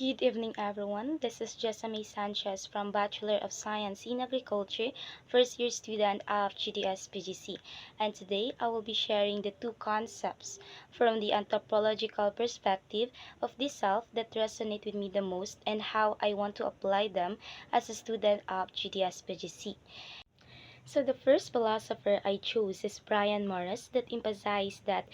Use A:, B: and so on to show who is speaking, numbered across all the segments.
A: Good evening, everyone. This is Jessamine Sanchez from Bachelor of Science in Agriculture, first year student of GDS PGC. And today I will be sharing the two concepts from the anthropological perspective of the self that resonate with me the most and how I want to apply them as a student of GDS PGC. So the first philosopher I chose is Brian Morris that emphasized that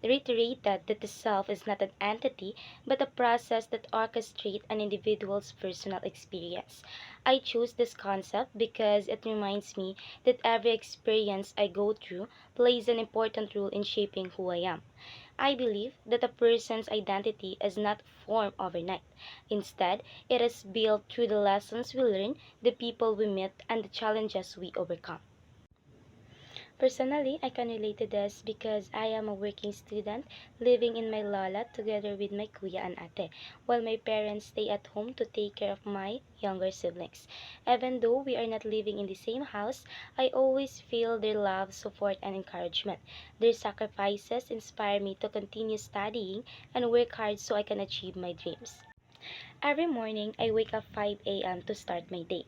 A: reiterated that the self is not an entity but a process that orchestrates an individual's personal experience. I chose this concept because it reminds me that every experience I go through plays an important role in shaping who I am. I believe that a person's identity is not formed overnight. Instead, it is built through the lessons we learn, the people we meet, and the challenges we overcome. Personally, I can relate to this because I am a working student living in my lola together with my kuya and ate, while my parents stay at home to take care of my younger siblings. Even though we are not living in the same house, I always feel their love, support, and encouragement. Their sacrifices inspire me to continue studying and work hard so I can achieve my dreams. Every morning, I wake up 5 a.m. to start my day.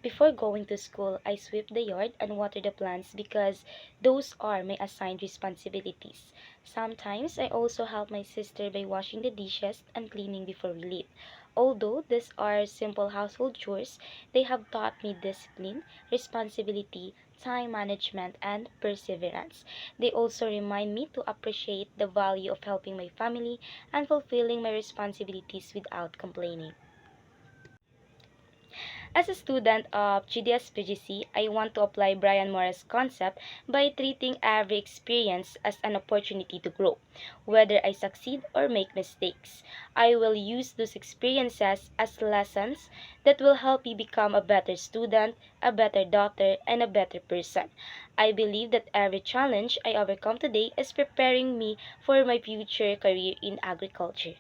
A: Before going to school, I sweep the yard and water the plants because those are my assigned responsibilities. Sometimes I also help my sister by washing the dishes and cleaning before we leave. Although these are simple household chores, they have taught me discipline, responsibility, time management, and perseverance. They also remind me to appreciate the value of helping my family and fulfilling my responsibilities without complaining. As a student of GDS PGC, I want to apply Brian Morris' concept by treating every experience as an opportunity to grow. Whether I succeed or make mistakes, I will use those experiences as lessons that will help me become a better student, a better daughter, and a better person. I believe that every challenge I overcome today is preparing me for my future career in agriculture.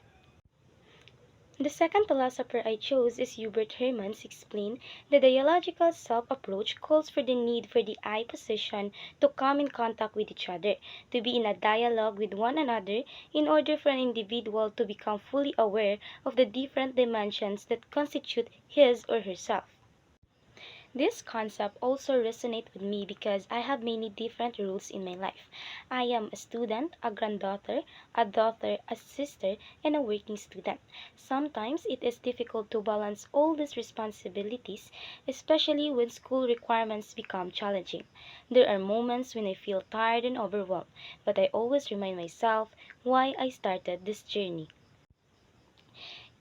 A: The second philosopher I chose is Hubert Hermans explained the dialogical self-approach calls for the need for the I position to come in contact with each other, to be in a dialogue with one another in order for an individual to become fully aware of the different dimensions that constitute his or herself. This concept also resonates with me because I have many different roles in my life. I am a student, a granddaughter, a daughter, a sister, and a working student. Sometimes it is difficult to balance all these responsibilities, especially when school requirements become challenging. There are moments when I feel tired and overwhelmed, but I always remind myself why I started this journey.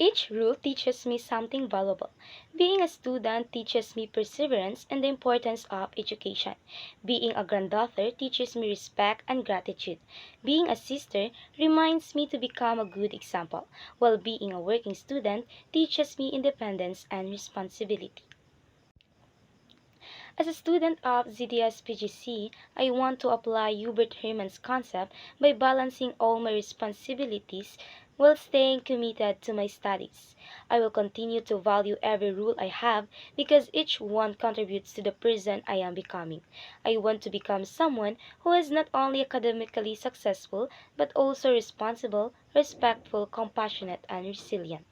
A: Each rule teaches me something valuable. Being a student teaches me perseverance and the importance of education. Being a granddaughter teaches me respect and gratitude. Being a sister reminds me to become a good example, while being a working student teaches me independence and responsibility. As a student of ZDS PGC, I want to apply Hubert Herman's concept by balancing all my responsibilities while staying committed to my studies. I will continue to value every rule I have because each one contributes to the person I am becoming. I want to become someone who is not only academically successful but also responsible, respectful, compassionate, and resilient.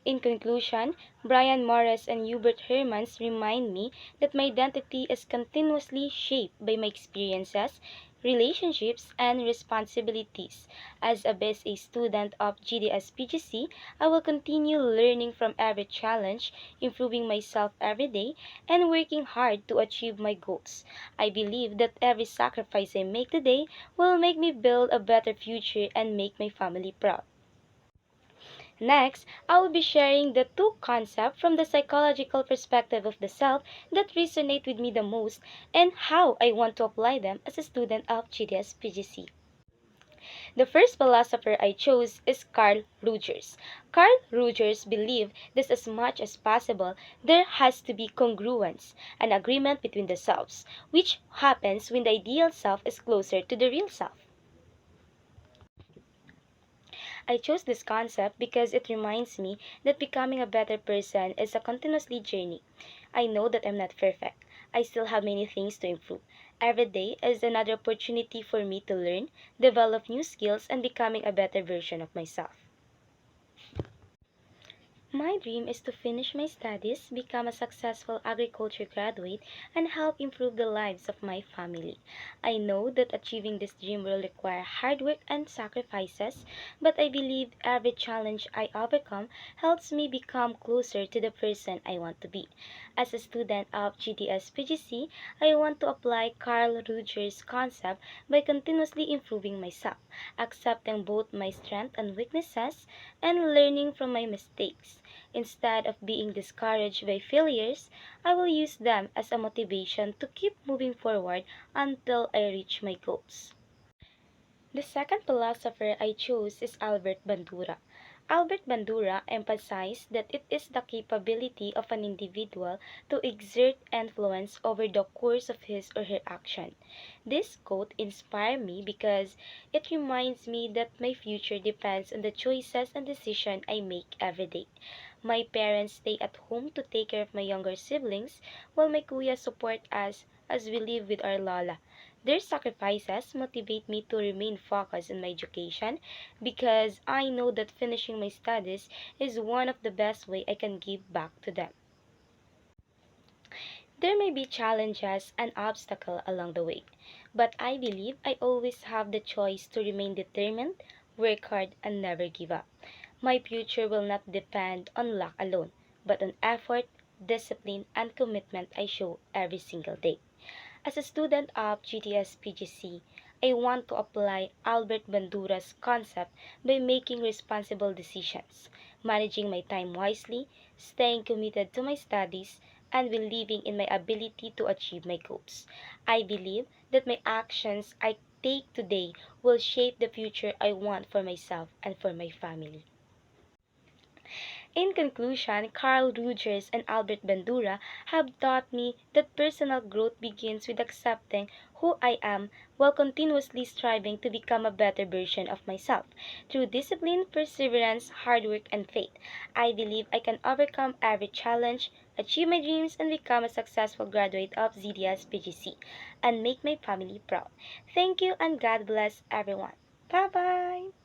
A: In conclusion, Brian Morris and Hubert Hermans remind me that my identity is continuously shaped by my experiences, relationships, and responsibilities. As a BSA student of GDS PGC, I will continue learning from every challenge, improving myself every day, and working hard to achieve my goals. I believe that every sacrifice I make today will make me build a better future and make my family proud. Next, I will be sharing the two concepts from the psychological perspective of the self that resonate with me the most and how I want to apply them as a student of GDS PGC. The first philosopher I chose is Carl Rogers. Carl Rogers believed that as much as possible there has to be congruence, an agreement between the selves, which happens when the ideal self is closer to the real self. I chose this concept because it reminds me that becoming a better person is a continuously journey. I know that I'm not perfect. I still have many things to improve. Every day is another opportunity for me to learn, develop new skills, and becoming a better version of myself. My dream is to finish my studies, become a successful agriculture graduate, and help improve the lives of my family. I know that achieving this dream will require hard work and sacrifices, but I believe every challenge I overcome helps me become closer to the person I want to be. As a student of GDS PGC, I want to apply Carl Rogers' concept by continuously improving myself, accepting both my strengths and weaknesses, and learning from my mistakes. Instead of being discouraged by failures, I will use them as a motivation to keep moving forward until I reach my goals. The second philosopher I chose is Albert Bandura. Albert Bandura emphasized that it is the capability of an individual to exert influence over the course of his or her action. This quote inspired me because it reminds me that my future depends on the choices and decisions I make every day. My parents stay at home to take care of my younger siblings, while my kuya support us as we live with our lola. Their sacrifices motivate me to remain focused on my education because I know that finishing my studies is one of the best way I can give back to them. There may be challenges and obstacles along the way, but I believe I always have the choice to remain determined, work hard, and never give up. My future will not depend on luck alone, but on effort, discipline, and commitment I show every single day. As a student of GTS PGC, I want to apply Albert Bandura's concept by making responsible decisions, managing my time wisely, staying committed to my studies, and believing in my ability to achieve my goals. I believe that my actions I take today will shape the future I want for myself and for my family. In conclusion, Carl Rogers and Albert Bandura have taught me that personal growth begins with accepting who I am while continuously striving to become a better version of myself. Through discipline, perseverance, hard work, and faith, I believe I can overcome every challenge, achieve my dreams, and become a successful graduate of ZDS PGC and make my family proud. Thank you and God bless everyone. Bye bye.